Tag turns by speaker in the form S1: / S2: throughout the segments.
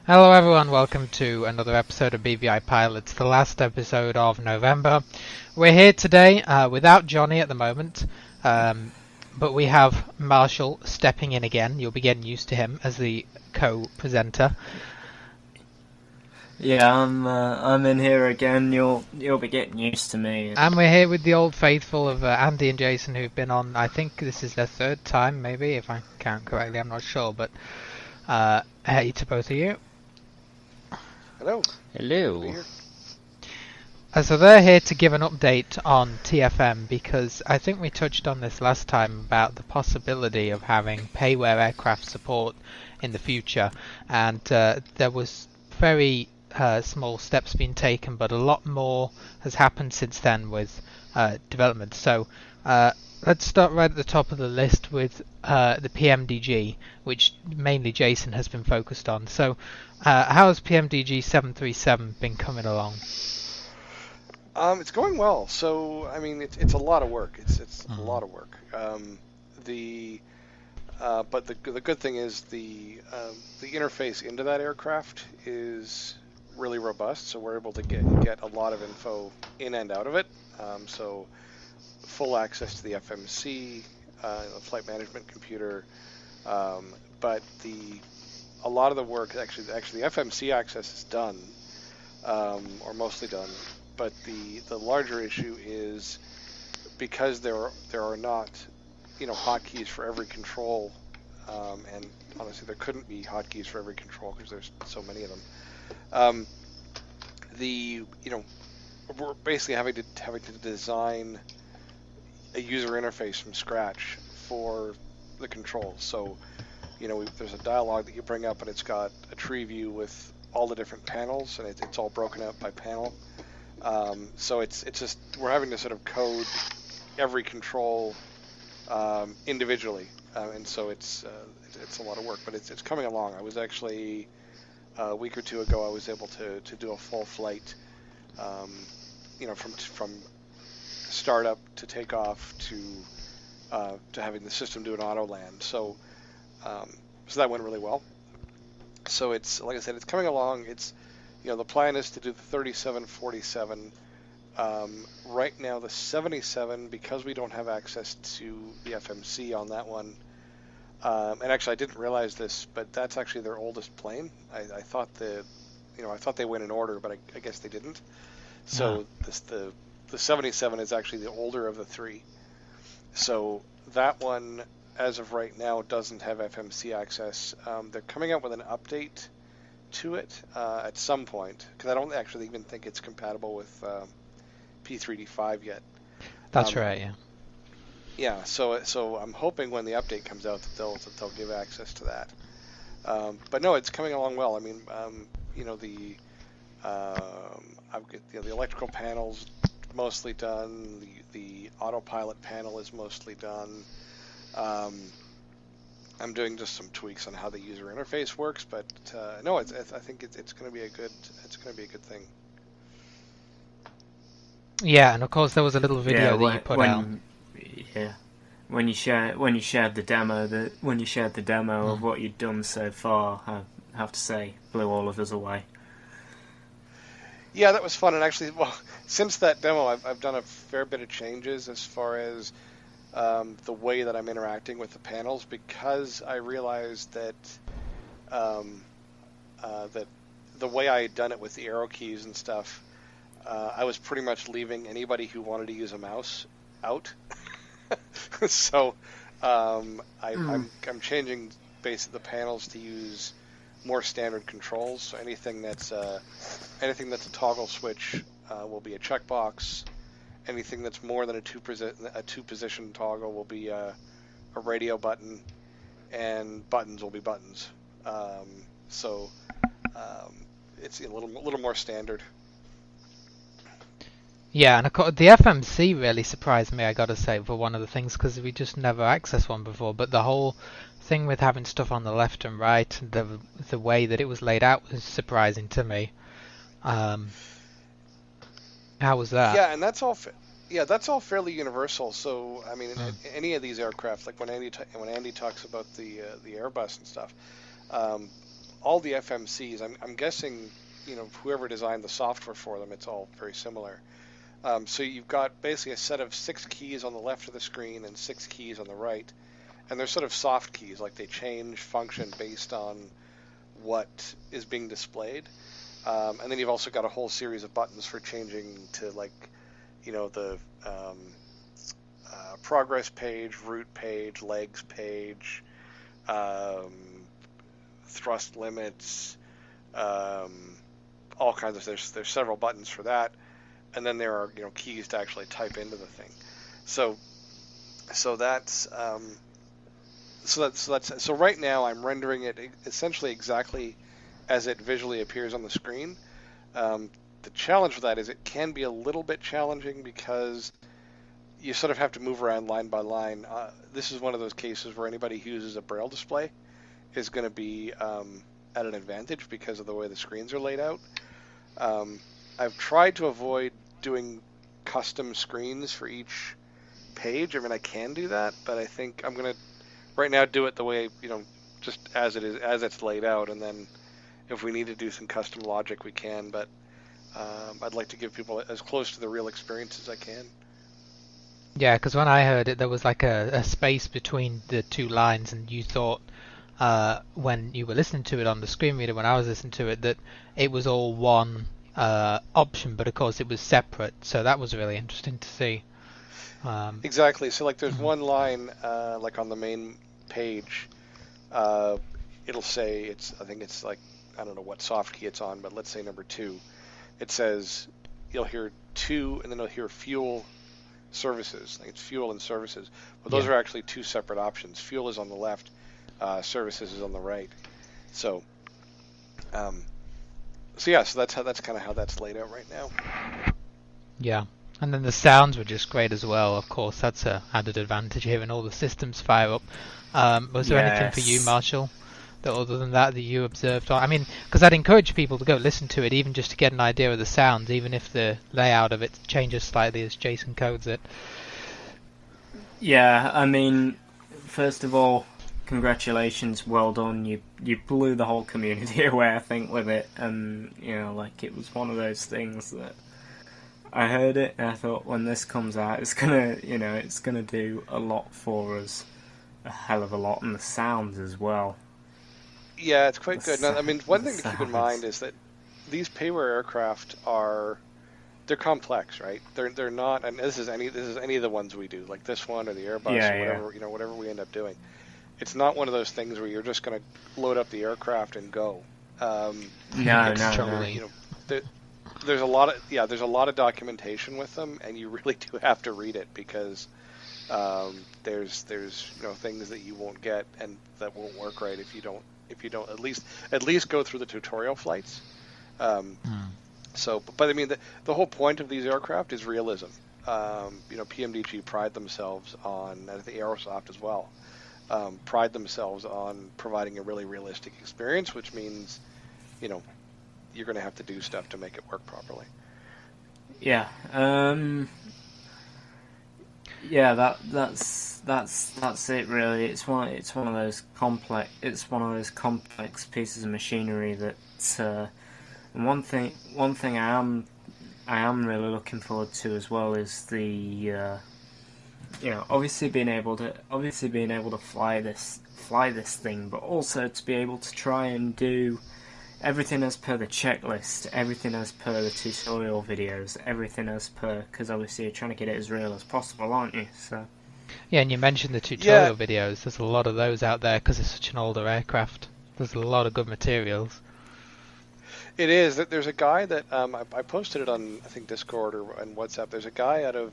S1: Hello everyone, welcome to another episode of BVI Pilots, the last episode of November. We're here today without Johnny at the moment, but we have Marshall stepping in again. You'll be getting used to him as the co-presenter.
S2: Yeah, I'm in here again. You'll be getting used to me.
S1: And we're here with the old faithful of Andy and Jason, who've been on, I think this is their third time, maybe, if I count correctly, I'm not sure, but hey to both of you.
S3: Hello.
S2: Hello.
S1: So they're here to give an update on TFM because I think we touched on this last time about the possibility of having payware aircraft support in the future, and there was very small steps being taken, but a lot more has happened since then with development. So let's start right at the top of the list with the pmdg, which mainly Jason has been focused on. So how has pmdg 737 been coming along?
S3: It's going well. So, I mean, it's a lot of work. It's a lot of work. But the good thing is the interface into that aircraft is really robust. So we're able to get a lot of info in and out of it. So full access to the FMC, the flight management computer. But a lot of the work actually the FMC access is done, or mostly done. But the larger issue is because there are not, hotkeys for every control, and honestly there couldn't be hotkeys for every control because there's so many of them. We're basically having to design a user interface from scratch for the controls. So, there's a dialog that you bring up and it's got a tree view with all the different panels, and it's all broken out by panel. So it's just we're having to sort of code every control individually, and so it's a lot of work, but it's coming along. I was actually a week or two ago I was able to do a full flight, from startup to takeoff to having the system do an auto land. So that went really well. So it's, like I said, it's coming along. It's the plan is to do the 3747. Right now, the 77, because we don't have access to the FMC on that one, and actually I didn't realize this, but that's actually their oldest plane. I thought I thought they went in order, but I guess they didn't. So the 77 is actually the older of the three. So that one, as of right now, doesn't have FMC access. They're coming out with an update to it at some point, because I don't actually even think it's compatible with P3D5 yet.
S1: That's right, yeah.
S3: Yeah, so I'm hoping when the update comes out that they'll give access to that. But no, it's coming along well. I mean, I've got the electrical panels mostly done. The autopilot panel is mostly done. I'm doing just some tweaks on how the user interface works, but no, I think it's going to be a good thing.
S1: Yeah, and of course there was a little video that you put out.
S2: Yeah, when you shared the demo of what you'd done so far, I have to say, blew all of us away.
S3: Yeah, that was fun, and actually, well, since that demo, I've done a fair bit of changes as far as the way that I'm interacting with the panels, because I realized that that the way I had done it with the arrow keys and stuff, I was pretty much leaving anybody who wanted to use a mouse out. So I'm changing basically the panels to use more standard controls. So anything that's a toggle switch will be a checkbox. Anything that's more than a two position toggle will be a radio button, and buttons will be buttons. So it's a little more standard.
S1: Yeah, and of course, the FMC really surprised me, I gotta say, for one of the things, because we just never accessed one before. But the whole thing with having stuff on the left and right, the way that it was laid out was surprising to me. How was that?
S3: Yeah, and that's all fairly universal. So I mean, any of these aircraft, like when Andy talks about the Airbus and stuff, all the FMCs, I'm guessing, whoever designed the software for them, it's all very similar. So you've got basically a set of 6 keys on the left of the screen and 6 keys on the right, and they're sort of soft keys, like they change function based on what is being displayed. And then you've also got a whole series of buttons for changing to, like, the progress page, route page, legs page, thrust limits, all kinds of. There's several buttons for that, and then there are keys to actually type into the thing. So that's so right now I'm rendering it essentially exactly as it visually appears on the screen. The challenge with that is it can be a little bit challenging because you sort of have to move around line by line. This is one of those cases where anybody who uses a braille display is going to be at an advantage because of the way the screens are laid out. I've tried to avoid doing custom screens for each page. I mean, I can do that, but I think I'm going to right now do it the way, just as it is, as it's laid out, and then if we need to do some custom logic, we can, but I'd like to give people as close to the real experience as I can.
S1: Yeah, because when I heard it, there was like a space between the two lines, and you thought when you were listening to it on the screen reader, when I was listening to it, that it was all one option, but of course it was separate, so that was really interesting to see.
S3: Exactly. So like there's one line like on the main page, it'll say I think it's like, I don't know what soft key it's on, but let's say number 2. It says, you'll hear 2 and then you'll hear fuel services. Like it's fuel and services. But those are actually 2 separate options. Fuel is on the left, services is on the right. So so that's kind of how that's laid out right now.
S1: Yeah. And then the sounds were just great as well. Of course, that's a added advantage, hearing all the systems fire up. Was there anything for you, Marshall, that other than that you observed? I mean, because I'd encourage people to go listen to it, even just to get an idea of the sounds, even if the layout of it changes slightly as Jason codes it.
S2: Yeah, I mean, first of all, congratulations, well done. You blew the whole community away, I think, with it. And, like, it was one of those things that I heard it and I thought, when this comes out, it's gonna do a lot for us, a hell of a lot, and the sounds as well.
S3: Yeah, it's quite good. Now, I mean, one thing to keep in mind is that these payware aircraft they're complex, right? They're not, and this is any of the ones we do, like this one or the Airbus or whatever, whatever we end up doing. It's not one of those things where you're just going to load up the aircraft and go.
S2: No.
S3: There's a lot of documentation with them, and you really do have to read it because there's things that you won't get and that won't work right if you don't at least go through the tutorial flights. So, but I mean, the whole point of these aircraft is realism. PMDG pride themselves on, and I think Aerosoft as well, pride themselves on providing a really realistic experience, which means, you're going to have to do stuff to make it work properly.
S2: Yeah. That's it really. It's one of those complex pieces of machinery that. And one thing I am really looking forward to as well is the obviously being able to fly this thing, but also to be able to try and do everything as per the checklist, everything as per the tutorial videos, everything as per, because obviously you're trying to get it as real as possible, aren't you? So.
S1: Yeah, and you mentioned the tutorial videos. There's a lot of those out there because it's such an older aircraft. There's a lot of good materials.
S3: It is. There's a guy that I posted it on, I think, Discord or on WhatsApp. There's a guy out of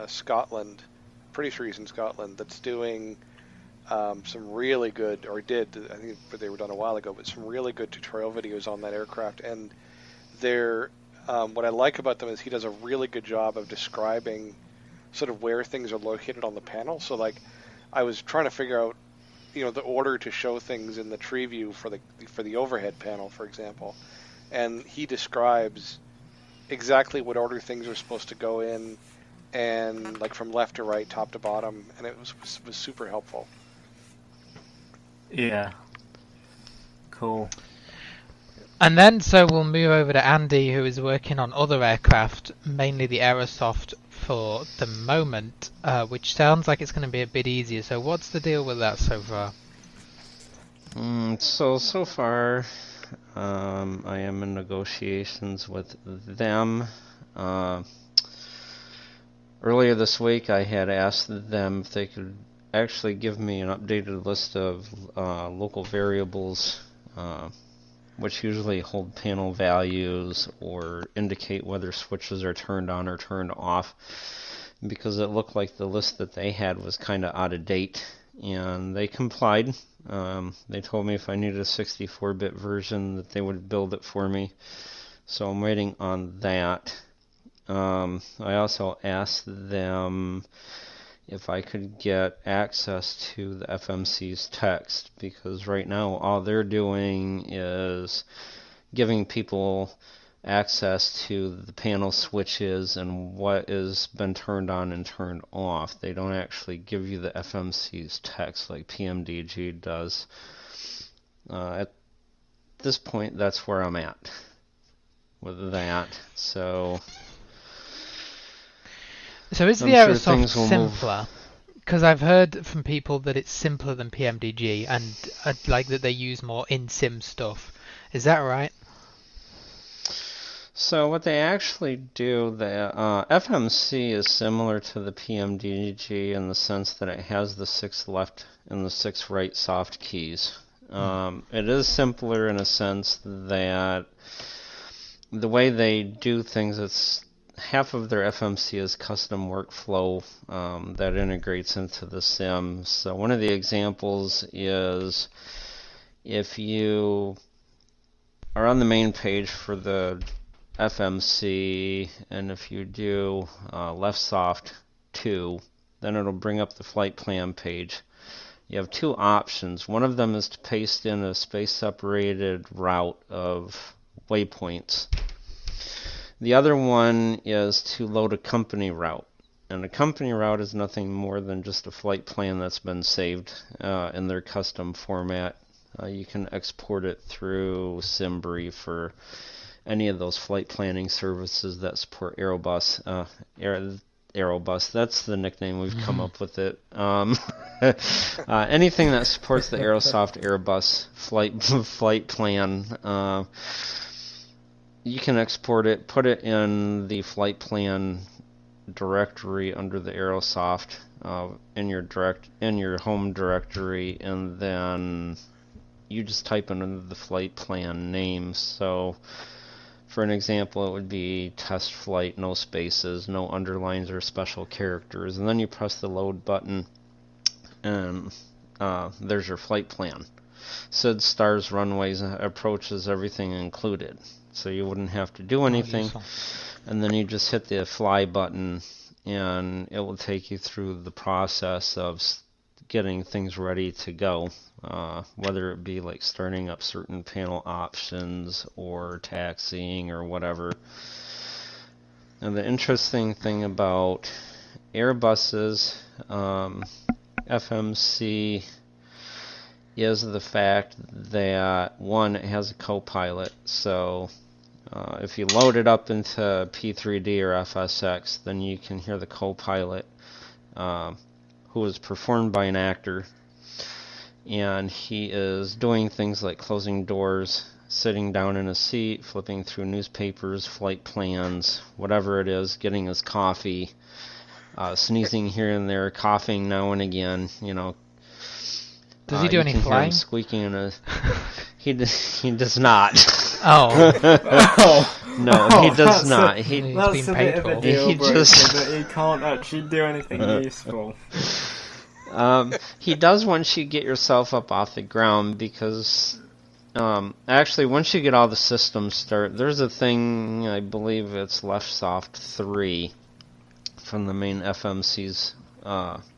S3: Scotland, pretty sure he's in Scotland, that's doing some really good, or did, I think they were done a while ago, but some really good tutorial videos on that aircraft. And they're, what I like about them is he does a really good job of describing sort of where things are located on the panel. So like, I was trying to figure out, the order to show things in the tree view for the overhead panel, for example. And he describes exactly what order things are supposed to go in, and like from left to right, top to bottom, and it was super helpful.
S2: Yeah. Cool.
S1: And then, so we'll move over to Andy, who is working on other aircraft, mainly the aerosoft for the moment, which sounds like it's going to be a bit easier. So what's the deal with that so far?
S4: So far, I am in negotiations with them. Earlier this week, I had asked them if they could actually give me an updated list of local variables, which usually hold panel values or indicate whether switches are turned on or turned off, because it looked like the list that they had was kind of out of date, and they complied. They told me if I needed a 64-bit version that they would build it for me, so I'm waiting on that. I also asked them if I could get access to the FMC's text, because right now all they're doing is giving people access to the panel switches and what has been turned on and turned off. They don't actually give you the FMC's text like pmdg does. At this point, that's where I'm at with that. So
S1: is the aerosoft simpler? Because I've heard from people that it's simpler than pmdg, and like that they use more in-sim stuff. Is that right?
S4: So what they actually do, the FMC is similar to the pmdg in the sense that it has the 6 left and the 6 right soft keys. It is simpler in a sense that the way they do things, it's half of their FMC is custom workflow that integrates into the sim. So one of the examples is if you are on the main page for the FMC, and if you do left soft 2, then it'll bring up the flight plan page. You have 2 options. One of them is to paste in a space-separated route of waypoints. The other one is to load a company route. And a company route is nothing more than just a flight plan that's been saved in their custom format. You can export it through SimBrief or any of those flight planning services that support Aerobus. Aerobus, that's the nickname we've come up with it. Anything that supports the aerosoft Airbus flight plan, you can export it, put it in the flight plan directory under the aerosoft in your home directory, and then you just type in the flight plan name. So for an example, it would be test flight, no spaces, no underlines or special characters, and then you press the load button, and there's your flight plan. SID, stars, runways, approaches, everything included. So you wouldn't have to do anything, and then you just hit the fly button, and it will take you through the process of getting things ready to go, whether it be like starting up certain panel options or taxiing or whatever. And the interesting thing about Airbus's FMC is the fact that, one, it has a co-pilot. So if you load it up into P3D or FSX, then you can hear the co-pilot, who is performed by an actor, and he is doing things like closing doors, sitting down in a seat, flipping through newspapers, flight plans, whatever it is, getting his coffee, sneezing here and there, coughing now and again, you know.
S1: Does he do any flying? Hear him
S4: squeaking in a... He does not.
S1: Oh.
S4: No, he does not.
S2: That's a bit of a deal breaker, that he can't actually do anything useful.
S4: He does once you get yourself up off the ground, because actually once you get all the systems started, there's a thing, I believe it's LeftSoft 3 from the main FMC's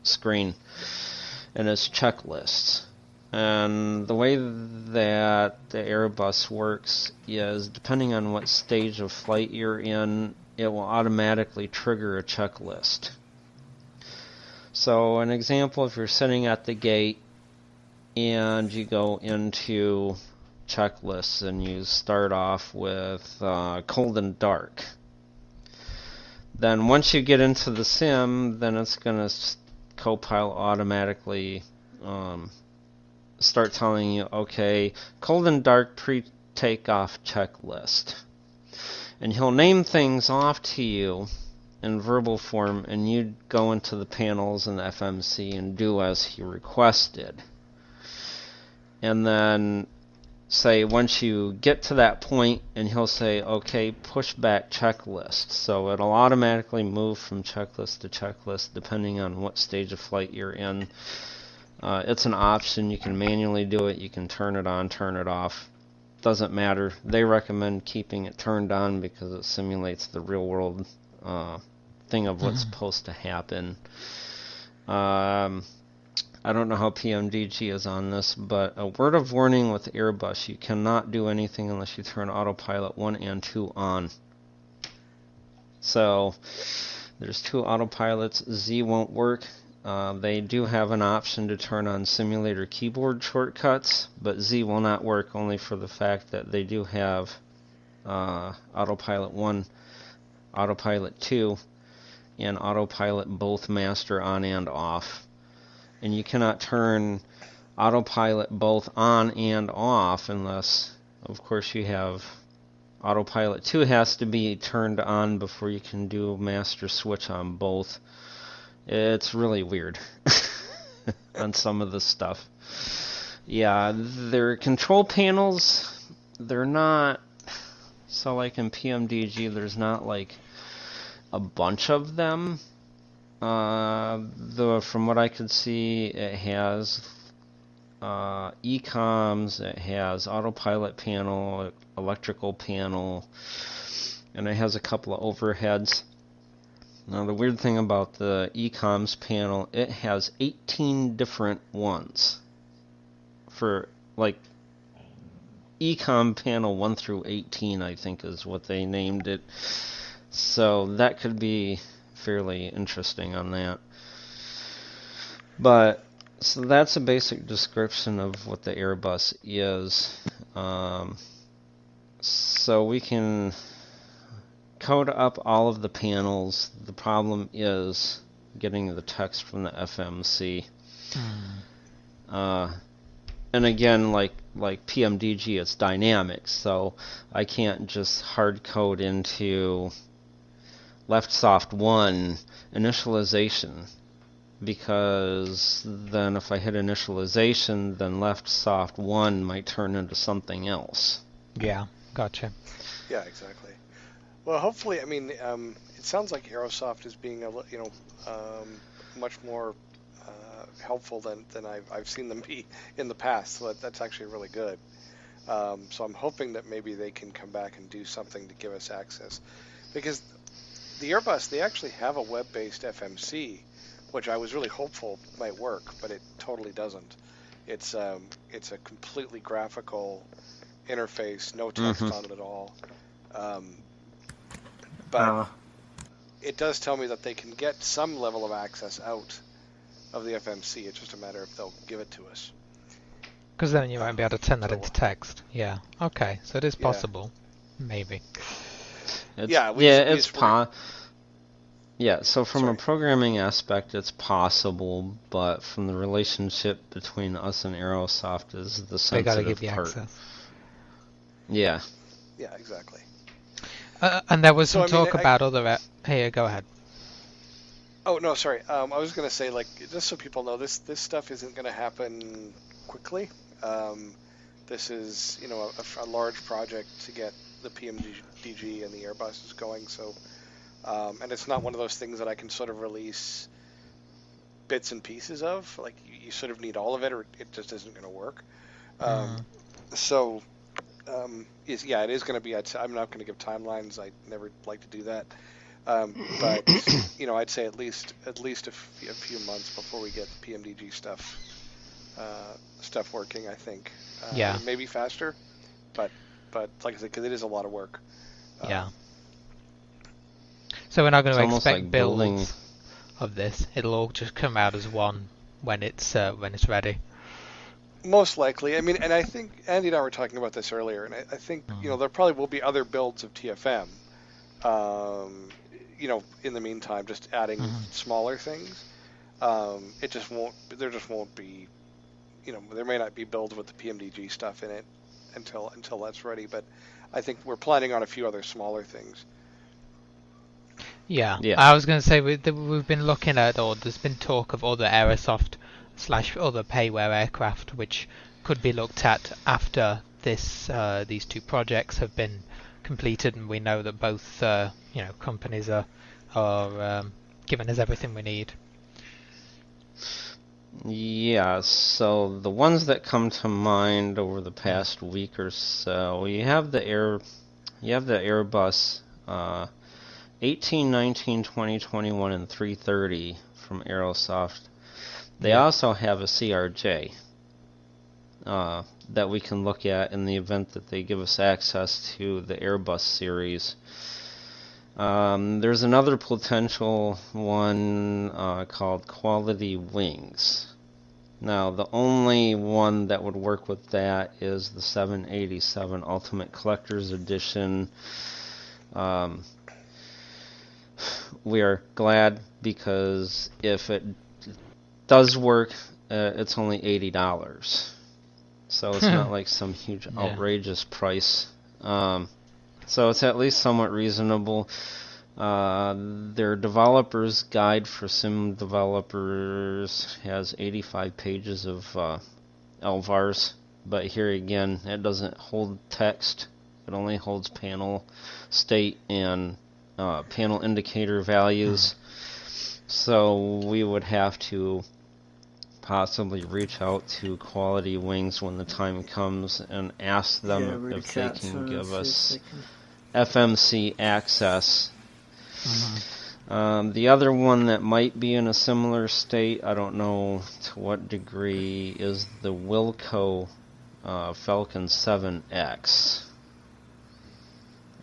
S4: screen, and it's checklists. And the way that the Airbus works is, depending on what stage of flight you're in, it will automatically trigger a checklist. So an example, if you're sitting at the gate and you go into checklists, and you start off with cold and dark. Then once you get into the sim, then it's going to Copilot automatically start telling you, okay, cold and dark pre-takeoff checklist. And he'll name things off to you in verbal form, and you go into the panels in the FMC and do as he requested. And then say once you get to that point, and he'll say, okay, push back checklist. So it'll automatically move from checklist to checklist depending on what stage of flight you're in. It's an option. You can manually do it. You can turn it on, turn it off. Doesn't matter. They recommend keeping it turned on because it simulates the real world thing of what's supposed to happen. I don't know how pmdg is on this, but a word of warning with Airbus: you cannot do anything unless you turn autopilot 1 and 2 on. So there's 2 autopilots. Z won't work. They do have an option to turn on simulator keyboard shortcuts, but Z will not work, only for the fact that they do have autopilot 1, autopilot 2, and autopilot both master on and off. And you cannot turn autopilot both on and off unless, of course, you have autopilot 2 has to be turned on before you can do master switch on both. It's really weird on some of the stuff. Yeah, their control panels, they're not, so like in pmdg, there's not like a bunch of them. From what I could see, it has ecoms, it has autopilot panel, electrical panel, and it has a couple of overheads. Now the weird thing about the ecoms panel, it has 18 different ones. For like ecom panel 1 through 18, I think is what they named it. So that could be fairly interesting on that. But so that's a basic description of what the Airbus is. So we can code up all of the panels. The problem is getting the text from the FMC. And again, like pmdg, it's dynamic, so I can't just hard code into left soft 1 initialization, because then if I hit initialization, then left soft 1 might turn into something else.
S1: Yeah, gotcha.
S3: Yeah, exactly. Well, hopefully, I mean, it sounds like Aerosoft is being much more helpful than I've seen them be in the past. So that's actually really good. So I'm hoping that maybe they can come back and do something to give us access, because the Airbus, they actually have a web-based FMC, which I was really hopeful might work, but it totally doesn't. It's a completely graphical interface, no text on it at all. But it does tell me that they can get some level of access out of the FMC. It's just a matter if they'll give it to us.
S1: Because then you won't be able to turn that into text. Yeah. Okay. So it is possible. Yeah. Maybe.
S4: So from a programming aspect, it's possible, but from the relationship between us and Aerosoft is the sensitive part. They gotta give you access. Yeah.
S3: Yeah, exactly.
S1: And there was some talk about other... Hey, go ahead.
S3: Oh, no, sorry. I was going to say, like, just so people know, this stuff isn't going to happen quickly. This is, a large project to get the pmdg and the Airbuses going, so... and it's not one of those things that I can sort of release bits and pieces of. Like, you sort of need all of it, or it just isn't going to work. So... it is going to be. I'm not going to give timelines. I never like to do that. But I'd say at least a few months before we get the pmdg stuff working. I think. Maybe faster, but like I said, because it is a lot of work.
S1: So we're not going to expect builds of this. It'll all just come out as one when it's ready.
S3: Most likely. I mean, and I think Andy and I were talking about this earlier, and I think there probably will be other builds of TFM. In the meantime, just adding smaller things. It just won't. There just won't be. There may not be builds with the pmdg stuff in it until that's ready. But I think we're planning on a few other smaller things.
S1: Yeah. I was going to say we've been looking at, or there's been talk of other aerosoft / other payware aircraft which could be looked at after these two projects have been completed, and we know that both companies are giving us everything we need.
S4: Yeah, so the ones that come to mind over the past week or so, you have the Airbus 18, 19, 20, 21, and 330 from Aerosoft. They also have a CRJ that we can look at in the event that they give us access to the Airbus series. There's another potential one called Quality Wings. Now, the only one that would work with that is the 787 Ultimate Collector's Edition. We are glad because if it does work, it's only $80. So it's not like some huge outrageous price. So it's at least somewhat reasonable. Their developer's guide for sim developers has 85 pages of LVARs, but here again, it doesn't hold text. It only holds panel state and panel indicator values. So we would have to possibly reach out to Quality Wings when the time comes and ask them if they can give us FMC access. The other one that might be in a similar state, I don't know to what degree, is the Wilco Falcon 7X.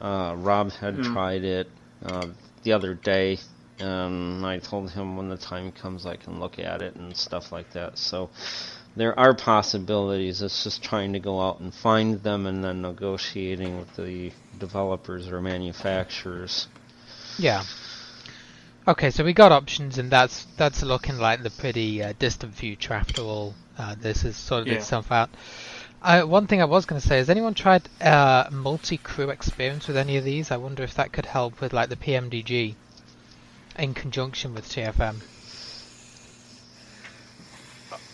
S4: Rob had tried it the other day, and I told him when the time comes I can look at it and stuff like that. So there are possibilities. It's just trying to go out and find them and then negotiating with the developers or manufacturers.
S1: Yeah. Okay, so we got options, and that's looking like the pretty distant future after all. This has sorted itself out. One thing I was going to say, has anyone tried multi-crew experience with any of these? I wonder if that could help with like the PMDG in conjunction with TFM.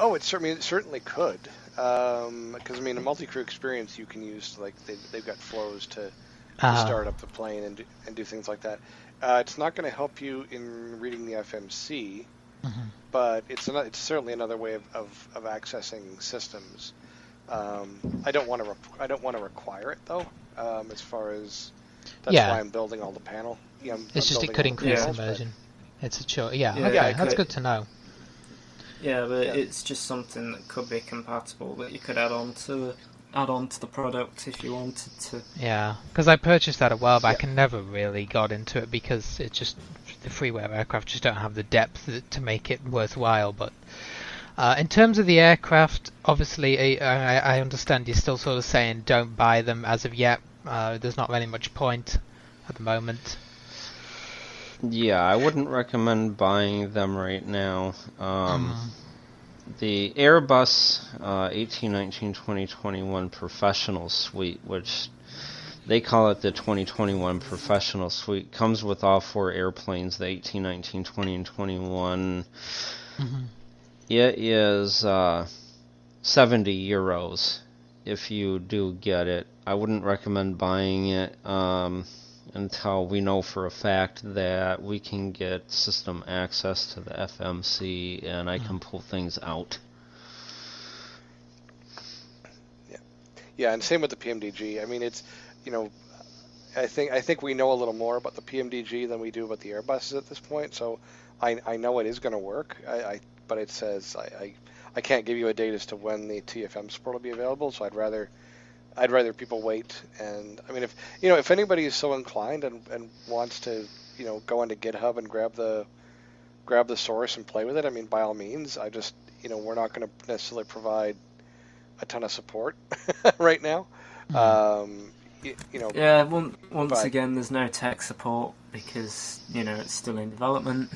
S3: Oh, it certainly could. Because a multi-crew experience you can use, like they've got flows to start up the plane and do things like that. It's not going to help you in reading the FMC, but it's certainly another way of accessing systems. I don't want to require it though. As far as that's why I'm building all the panel.
S1: It's just it could increase immersion. It's a choice. Okay, that's good to know.
S2: Yeah, but it's just something that could be compatible that you could add on to the product if you wanted to. Yeah,
S1: because I purchased that a while back and never really got into it because it's just the freeware aircraft just don't have the depth to make it worthwhile. But in terms of the aircraft, obviously I understand you're still sort of saying don't buy them as of yet. There's not really much point at the moment.
S4: Yeah, I wouldn't recommend buying them right now. The Airbus 18, 19, 20, 21 Professional Suite, which they call it the 2021 Professional Suite, comes with all four airplanes, the 18, 19, 20, and 21. It is 70 euros if you do get it. I wouldn't recommend buying it until we know for a fact that we can get system access to the FMC and I can pull things out.
S3: Yeah, and same with the PMDG. I mean, it's, I think we know a little more about the PMDG than we do about the Airbuses at this point. So I know it is going to work. But it says I can't give you a date as to when the TFM support will be available. So I'd rather people wait. And I mean, if anybody is so inclined and wants to, go into GitHub and grab the source and play with it, I mean, by all means. I just, we're not going to necessarily provide a ton of support right now.
S2: Yeah, once
S3: but
S2: again, there's no tech support because it's still in development.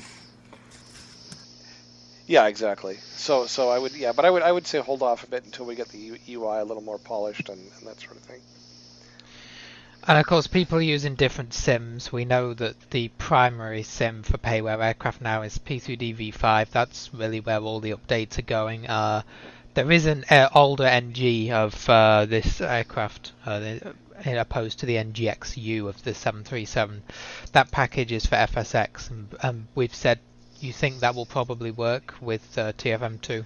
S3: yeah, exactly. So I would but I would say hold off a bit until we get the UI a little more polished and that sort of thing.
S1: And of course, people are using different sims. We know that the primary sim for payware aircraft now is P3D V5. That's really where all the updates are going. There is an older NG of this aircraft, opposed to the NGXU of the 737. That package is for FSX, and we've said you think that will probably work with TFM2.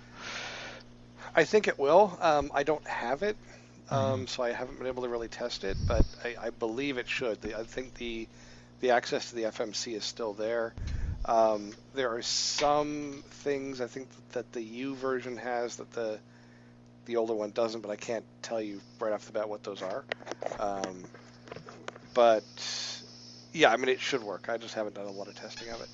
S3: I think it will. I don't have it. So I haven't been able to really test it, but I believe it should. I think the access to the FMC is still there. There are some things I think that the U version has that the older one doesn't, but I can't tell you right off the bat what those are. But yeah, I mean, it should work. I just haven't done a lot of testing of it.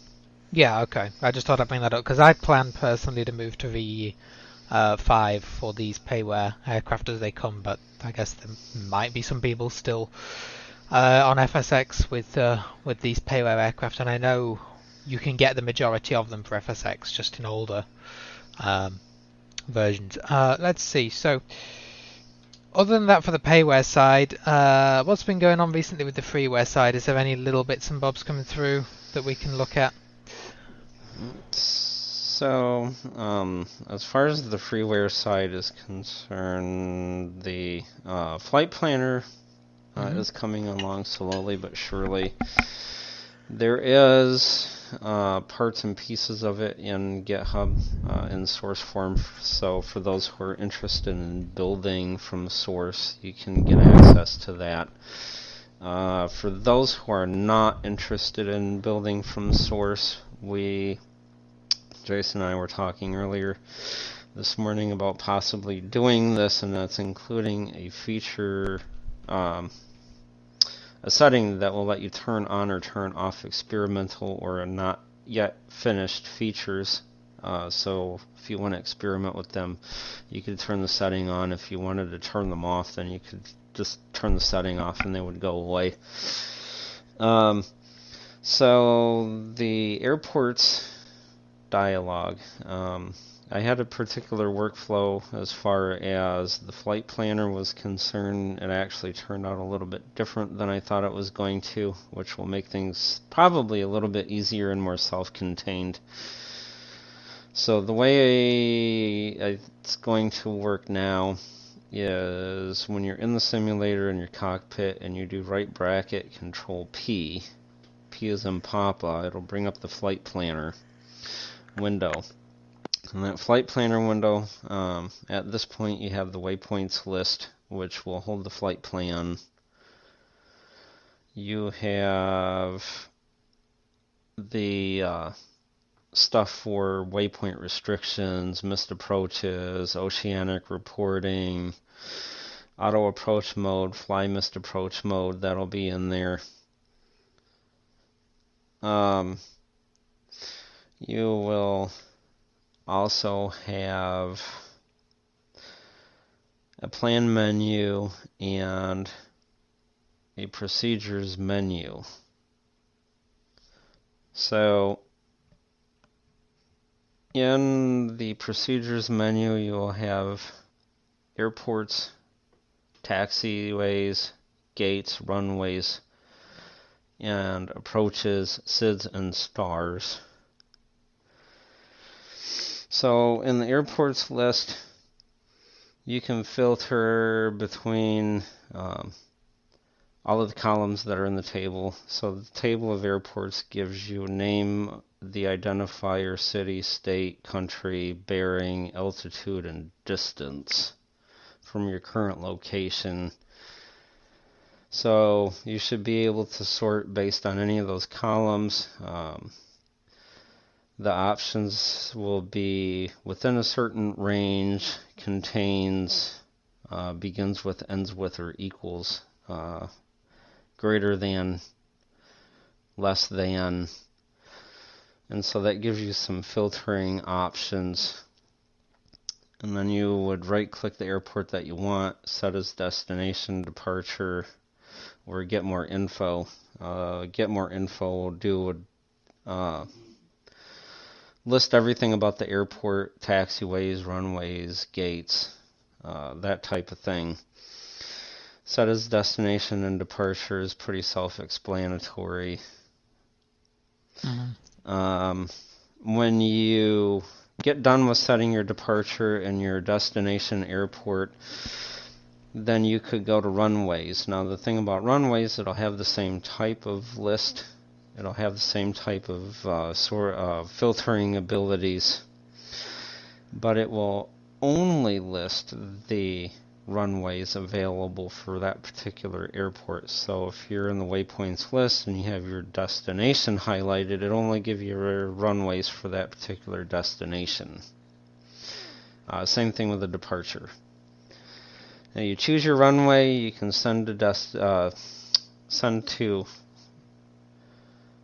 S1: Yeah, okay. I just thought I'd bring that up because I plan personally to move to V5 for these payware aircraft as they come, but I guess there might be some people still on FSX with these payware aircraft, and I know you can get the majority of them for FSX just in older versions. Let's see. So, other than that, for the payware side, what's been going on recently with the freeware side? Is there any little bits and bobs coming through that we can look at?
S4: So, as far as the freeware side is concerned, the flight planner is coming along slowly but surely. There is parts and pieces of it in GitHub in source form, so for those who are interested in building from source, you can get access to that. For those who are not interested in building from source, Jason and I were talking earlier this morning about possibly doing this, and that's including a feature, a setting that will let you turn on or turn off experimental or not yet finished features. So if you want to experiment with them, you could turn the setting on. If you wanted to turn them off, then you could just turn the setting off and they would go away. So the airports dialogue. I had a particular workflow as far as the flight planner was concerned. It actually turned out a little bit different than I thought it was going to, which will make things probably a little bit easier and more self-contained. So the way it's going to work now is when you're in the simulator in your cockpit and you do right bracket control P is in Papa, it'll bring up the flight planner window. And that flight planner window, at this point you have the waypoints list, which will hold the flight plan. You have the stuff for waypoint restrictions, missed approaches, oceanic reporting, auto approach mode, fly missed approach mode, that'll be in there. You will also have a plan menu and a procedures menu. So in the procedures menu, you will have airports, taxiways, gates, runways, and approaches, SIDS, and stars. So in the airports list, you can filter between all of the columns that are in the table. So the table of airports gives you name, the identifier, city, state, country, bearing, altitude, and distance from your current location. So you should be able to sort based on any of those columns. The options will be within a certain range, contains, begins with, ends with, or equals, greater than, less than. And so that gives you some filtering options. and then you would right-click the airport that you want, set as destination, departure, or get more info. Get more info would list everything about the airport, taxiways, runways, gates, that type of thing. Set as destination and departure is pretty self-explanatory. When you get done with setting your departure and your destination airport, then you could go to runways. Now the thing about runways, it'll have the same type of list. It'll have the same type of filtering abilities, but it will only list the runways available for that particular airport. So if you're in the waypoints list and you have your destination highlighted, it'll only give you your runways for that particular destination. Same thing with the departure. Now you choose your runway, you can send to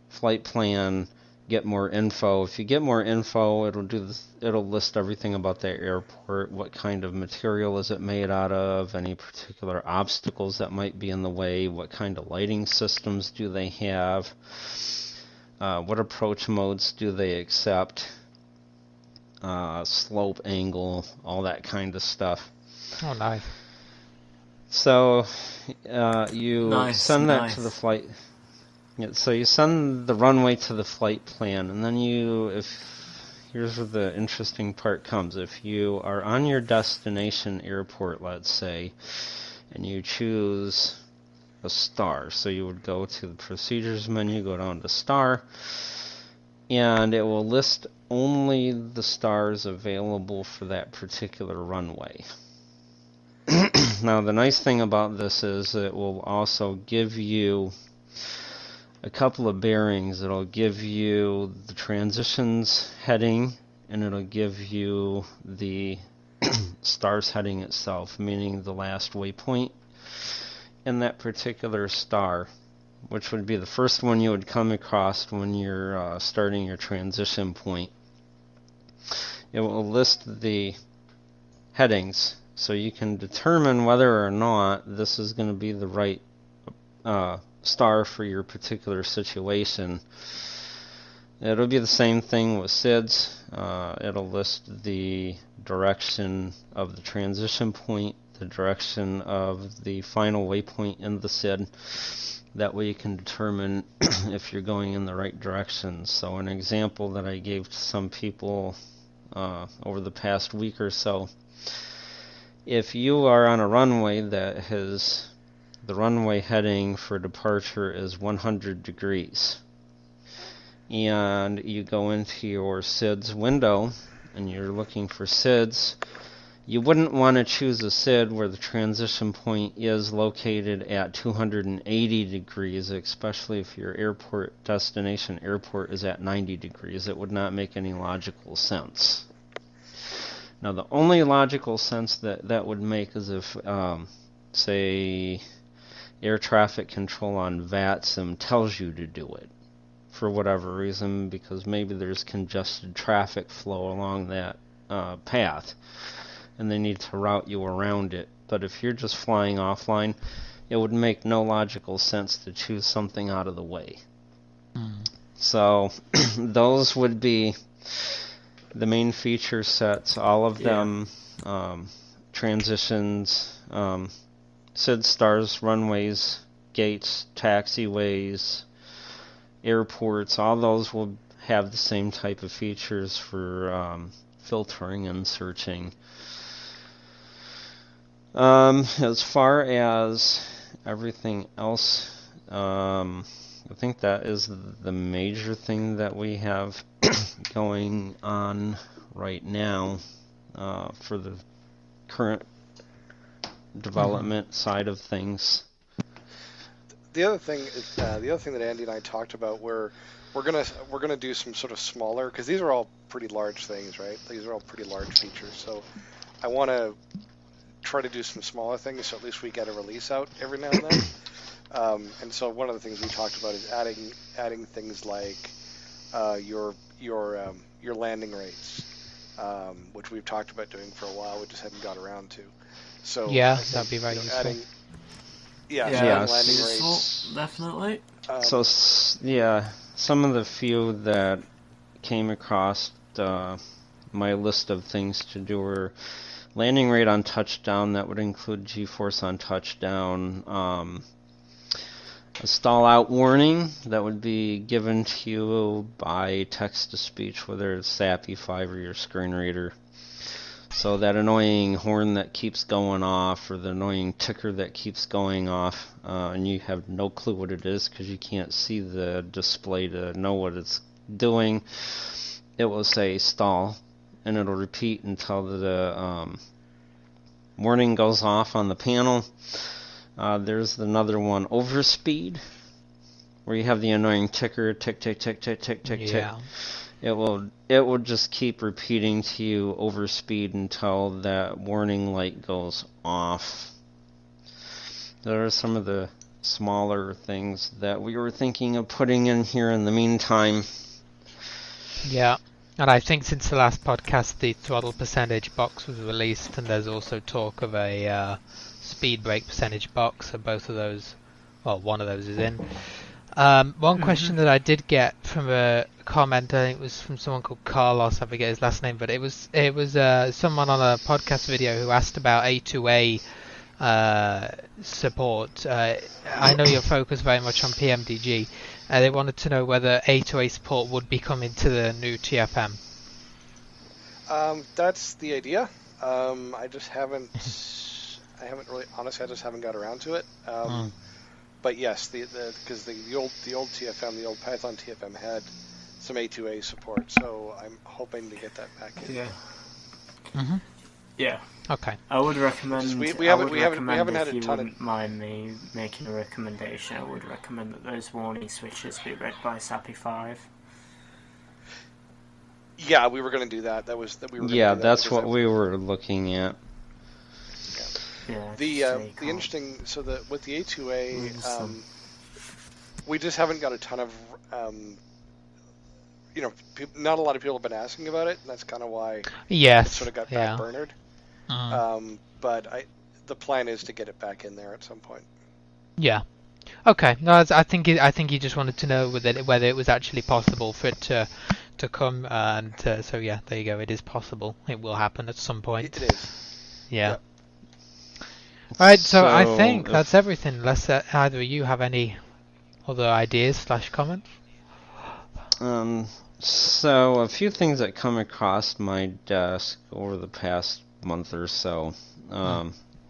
S4: flight plan, get more info. If you get more info, it'll list everything about the airport, what kind of material is it made out of, any particular obstacles that might be in the way, what kind of lighting systems do they have, what approach modes do they accept, slope, angle, all that kind of stuff.
S1: Oh, nice.
S4: So you send that to the flight. Yeah, so you send the runway to the flight plan, and then here's where the interesting part comes. If you are on your destination airport, let's say, and you choose a star, so you would go to the procedures menu, go down to star, and it will list only the stars available for that particular runway. Now, the nice thing about this is it will also give you a couple of bearings. It'll give you the transitions heading, and it'll give you the stars heading itself, meaning the last waypoint in that particular star, which would be the first one you would come across when you're starting your transition point. It will list the headings, so you can determine whether or not this is going to be the right star for your particular situation. It'll be the same thing with SIDS. It'll list the direction of the transition point, the direction of the final waypoint in the SID. That way you can determine if you're going in the right direction. So an example that I gave to some people over the past week or so, if you are on a runway that has the runway heading for departure is 100 degrees, and you go into your SIDS window and you're looking for SIDS, you wouldn't want to choose a SID where the transition point is located at 280 degrees, especially if your destination airport is at 90 degrees. It would not make any logical sense. Now, the only logical sense that would make is if, say, air traffic control on VATSIM tells you to do it for whatever reason, because maybe there's congested traffic flow along that path and they need to route you around it. But if you're just flying offline, it would make no logical sense to choose something out of the way. So those would be the main feature sets, all of them, transitions, SID stars, runways, gates, taxiways, airports, all those will have the same type of features for filtering and searching. As far as everything else, I think that is the major thing that we have going on right now for the current development side of things.
S3: The other thing that Andy and I talked about, we're gonna do some sort of smaller, because these are all pretty large things, right? These are all pretty large features. So I want to try to do some smaller things, so at least we get a release out every now and then. And so one of the things we talked about is adding things like your landing rates, which we've talked about doing for a while. We just hadn't got around to. So
S1: Yeah,
S3: I think,
S1: that'd be very useful.
S3: adding, yeah,
S2: Yeah,
S3: so adding
S4: Yes.
S3: landing
S2: useful,
S3: rates.
S2: definitely.
S4: So some of the few that came across my list of things to do were landing rate on touchdown. That would include G-force on touchdown. A stall out warning that would be given to you by text to speech, whether it's SAPI5 or your screen reader. So that annoying horn that keeps going off, or the annoying ticker that keeps going off, and you have no clue what it is because you can't see the display to know what it's doing, it will say stall, and it'll repeat until the warning goes off on the panel. There's another one, overspeed, where you have the annoying ticker, tick, tick, tick, tick, tick, tick, tick.
S1: Yeah.
S4: It will just keep repeating to you overspeed until that warning light goes off. There are some of the smaller things that we were thinking of putting in here in the meantime.
S1: Yeah. And I think since the last podcast, the throttle percentage box was released, and there's also talk of a speed brake percentage box. So both of those, well, one of those is in. One question that I did get from a comment, I think it was from someone called Carlos, I forget his last name, but it was someone on a podcast video who asked about A2A support. I know you're focused very much on pmdg. They wanted to know whether A2A support would be coming to the new TFM.
S3: That's the idea. I just haven't really, honestly, I just haven't got around to it. But yes, because the old TFM, the old Python TFM had some A2A support, so I'm hoping to get that back in.
S2: Yeah.
S1: Mm-hmm.
S2: Yeah.
S1: Okay.
S2: I would recommend.
S3: We haven't had a
S2: if you
S3: ton
S2: wouldn't mind me making a recommendation, I would recommend that those warning switches be read by SAPI5.
S3: Yeah, we were going to do that.
S4: That's what we were looking at.
S2: Yeah.
S3: The interesting, so with the A2A, we just haven't got a ton of, not a lot of people have been asking about it, and that's kind of why
S1: Yes.
S3: it sort of got
S1: Yeah.
S3: backburnered. But the plan is to get it back in there at some point.
S1: Yeah. Okay. No, I think he just wanted to know whether it was actually possible for it to come, and so yeah, there you go. It is possible. It will happen at some point.
S3: It is.
S1: Yeah.
S3: Yep.
S1: Alright, so I think that's everything, unless either of you have any other ideas / comments.
S4: So a few things that come across my desk over the past month or so,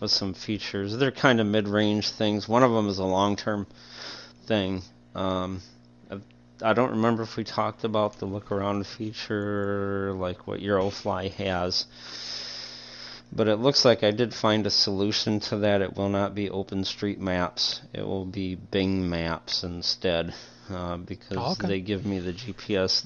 S4: with some features. They're kind of mid-range things. One of them is a long-term thing. I don't remember if we talked about the look-around feature, like what Eurofly has. But it looks like I did find a solution to that. It will not be OpenStreetMaps. It will be Bing Maps instead, because they give me the GPS.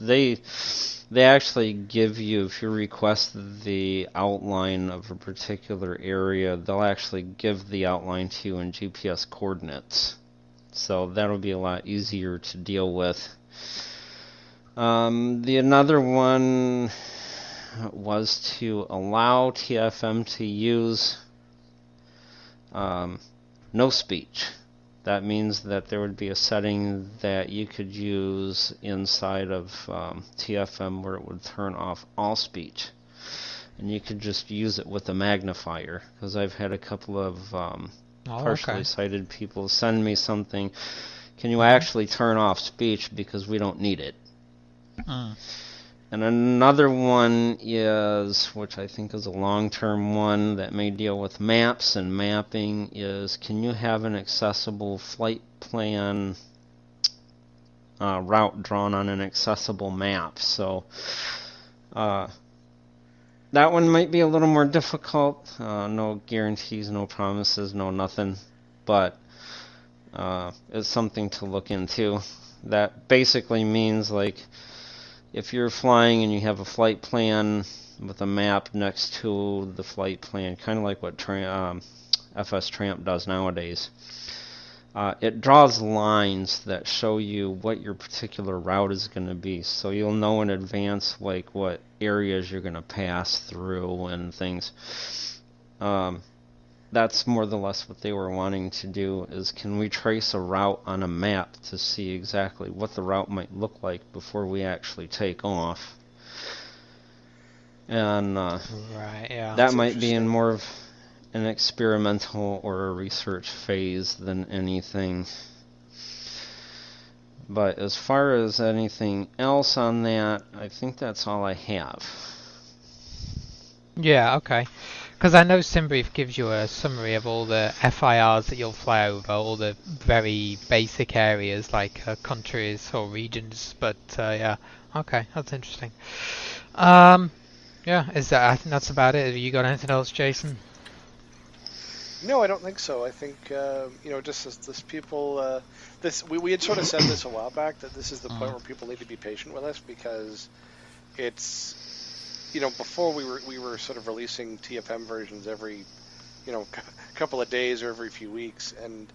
S4: They actually give you, if you request the outline of a particular area, they'll actually give the outline to you in GPS coordinates. So that'll be a lot easier to deal with. Another one was to allow TFM to use no speech. That means that there would be a setting that you could use inside of TFM where it would turn off all speech. And you could just use it with a magnifier, because I've had a couple of partially sighted people send me something. Can you actually turn off speech because we don't need it? And another one is, which I think is a long-term one that may deal with maps and mapping, is can you have an accessible flight plan route drawn on an accessible map? So that one might be a little more difficult. No guarantees, no promises, no nothing. But it's something to look into. That basically means, like, if you're flying and you have a flight plan with a map next to the flight plan, kind of like what FS Tramp does nowadays, it draws lines that show you what your particular route is going to be. So you'll know in advance like what areas you're going to pass through and things. That's more or less what they were wanting to do, is can we trace a route on a map to see exactly what the route might look like before we actually take off. And
S1: Right, yeah.
S4: that
S3: That's
S4: might be in
S3: interesting.
S4: more of an experimental or a research phase than anything. But as far as anything else on that, I think that's all I have.
S1: Yeah, okay. Because I know SimBrief gives you a summary of all the FIRs that you'll fly over, all the very basic areas like countries or regions. But yeah, okay, that's interesting. Yeah, I think that's about it. Have you got anything else, Jason?
S3: No, I don't think so. I think just as this people, we had sort of said this a while back, that this is the point where people need to be patient with us, because it's before we were sort of releasing TFM versions every couple of days or every few weeks, and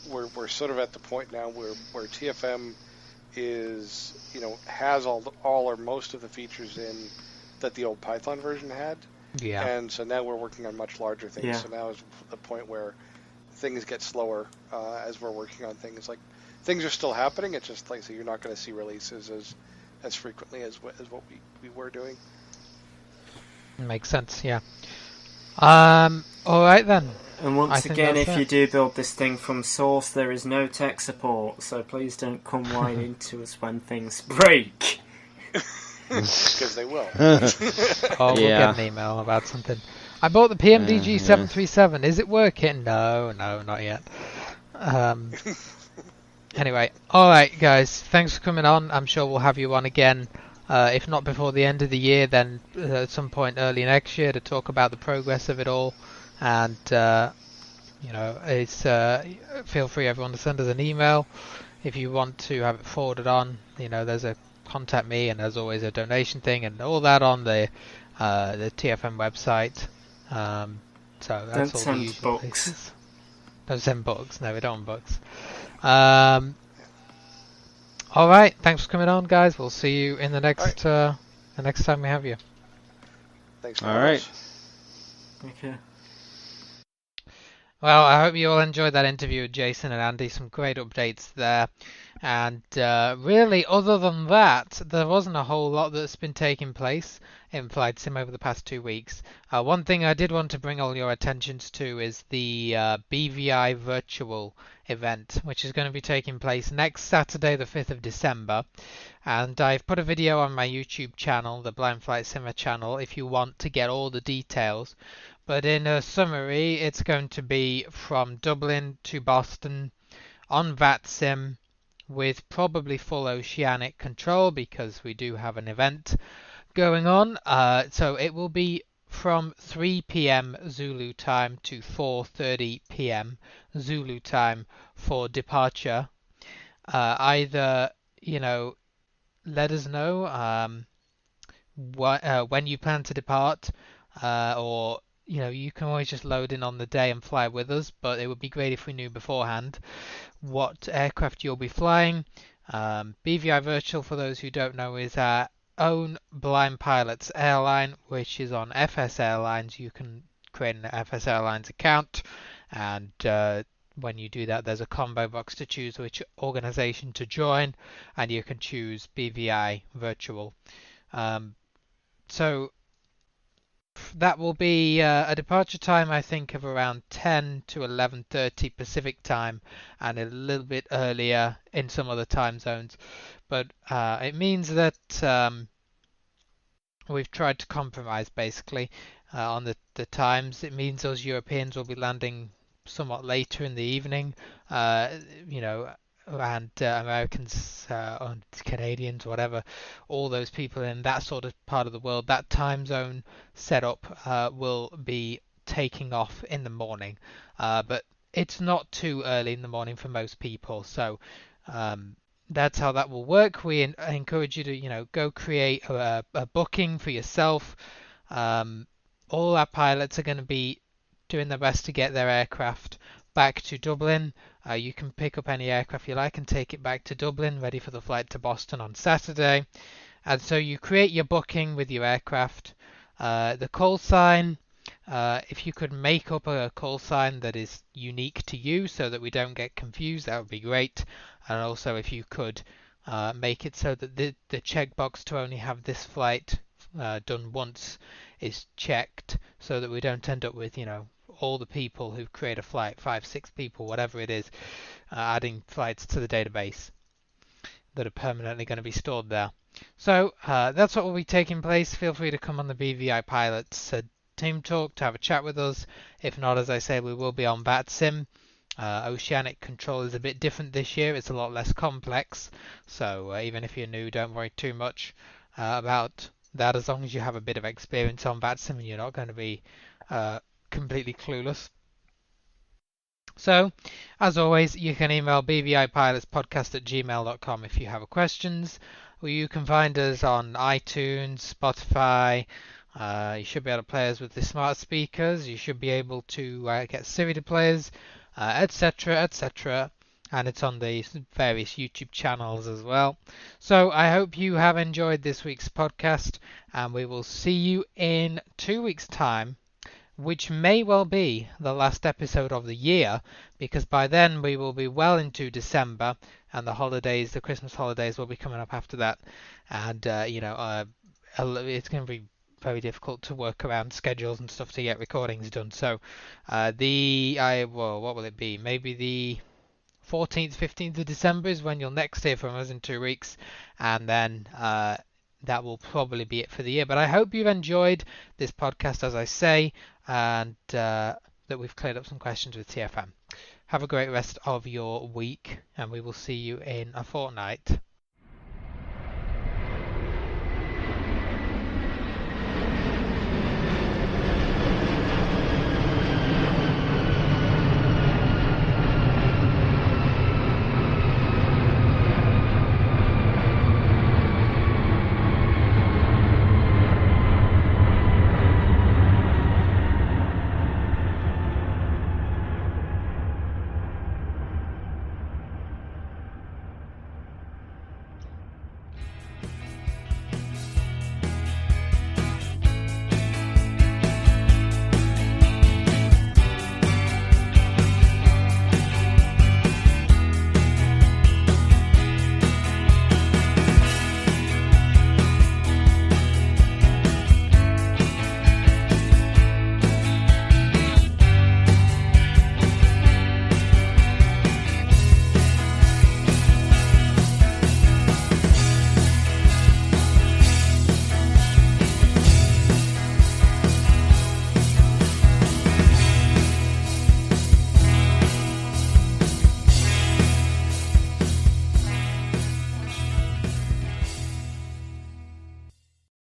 S3: we're sort of at the point now where TFM is has all or most of the features in that the old Python version had.
S1: Yeah.
S3: And so now we're working on much larger things.
S2: Yeah.
S3: So now is the point where things get slower as we're working on things. Like, things are still happening. It's just like, so you're not going to see releases as frequently as what we were doing.
S1: Makes sense, yeah. Alright then.
S2: And
S1: I
S2: once
S1: think
S2: again,
S1: that's
S2: if
S1: it.
S2: you do build this thing from source, there is no tech support, so please don't come right into us when things break.
S3: Because they will.
S1: Oh, we'll
S4: Yeah.
S1: get an email about something. I bought the pmdg
S4: Yeah.
S1: 737. Is it working? No, not yet. Anyway, alright guys, thanks for coming on. I'm sure we'll have you on again, if not before the end of the year, then at some point early next year, to talk about the progress of it all. And it's feel free everyone to send us an email if you want to have it forwarded on. There's a contact me, and there's always a donation thing and all that on the TFM website. So that's
S2: Don't
S1: all
S2: send
S1: the usual
S2: books.
S1: places. Don't send books. No, we don't want books. All right, thanks for coming on, guys. We'll see you in the next the next time we have you.
S3: Thanks.
S4: All right.
S2: Okay.
S1: Well, I hope you all enjoyed that interview with Jason and Andy. Some great updates there. And really, other than that, there wasn't a whole lot that's been taking place in Flight Sim over the past 2 weeks. One thing I did want to bring all your attentions to is the BVI virtual event, which is going to be taking place next Saturday, the 5th of December. And I've put a video on my YouTube channel, the Blind Flight Simmer channel, if you want to get all the details. But in a summary, it's going to be from Dublin to Boston on VATSIM, with probably full oceanic control, because we do have an event going on. So it will be from 3 p.m. Zulu time to 4:30 p.m. Zulu time for departure. Either let us know when you plan to depart, or you can always just load in on the day and fly with us, but it would be great if we knew beforehand what aircraft you'll be flying. BVI Virtual, for those who don't know, is our own Blind Pilots airline, which is on FS Airlines. You can create an FS Airlines account, and when you do that, there's a combo box to choose which organization to join, and you can choose BVI Virtual. So that will be a departure time, I think, of around 10 to 11:30 Pacific time, and a little bit earlier in some other time zones. But it means that we've tried to compromise basically on the times. It means those Europeans will be landing somewhat later in the evening, and Americans, or Canadians, whatever, all those people in that sort of part of the world, that time zone setup will be taking off in the morning. But it's not too early in the morning for most people, so that's how that will work. We encourage you to, go create a booking for yourself. All our pilots are going to be doing their best to get their aircraft back to Dublin. You can pick up any aircraft you like and take it back to Dublin, ready for the flight to Boston on Saturday. And so you create your booking with your aircraft. The call sign, if you could make up a call sign that is unique to you so that we don't get confused, that would be great. And also if you could make it so that the checkbox to only have this flight done once is checked, so that we don't end up with, all the people who create a flight, 5, 6 people, whatever it is, adding flights to the database that are permanently going to be stored there. So that's what will be taking place. Feel free to come on the BVI Pilots Team Talk to have a chat with us. If not, as I say, we will be on VATSIM. Oceanic control is a bit different this year. It's a lot less complex. So even if you're new, don't worry too much about that, as long as you have a bit of experience on VATSIM and you're not going to be completely clueless. So, as always, you can email bvipilotspodcast@gmail.com if you have questions. Or you can find us on iTunes, Spotify. You should be able to play us with the smart speakers. You should be able to get Siri to play us, etc., etc. And it's on the various YouTube channels as well. So I hope you have enjoyed this week's podcast, and we will see you in 2 weeks' time, which may well be the last episode of the year, because by then we will be well into December, and the holidays, the Christmas holidays, will be coming up after that. And it's going to be very difficult to work around schedules and stuff to get recordings done. So what will it be? Maybe the 14th, 15th of December is when you'll next hear from us in 2 weeks, and then that will probably be it for the year. But I hope you've enjoyed this podcast, as I say, and that we've cleared up some questions with TFM. Have a great rest of your week, and we will see you in a fortnight.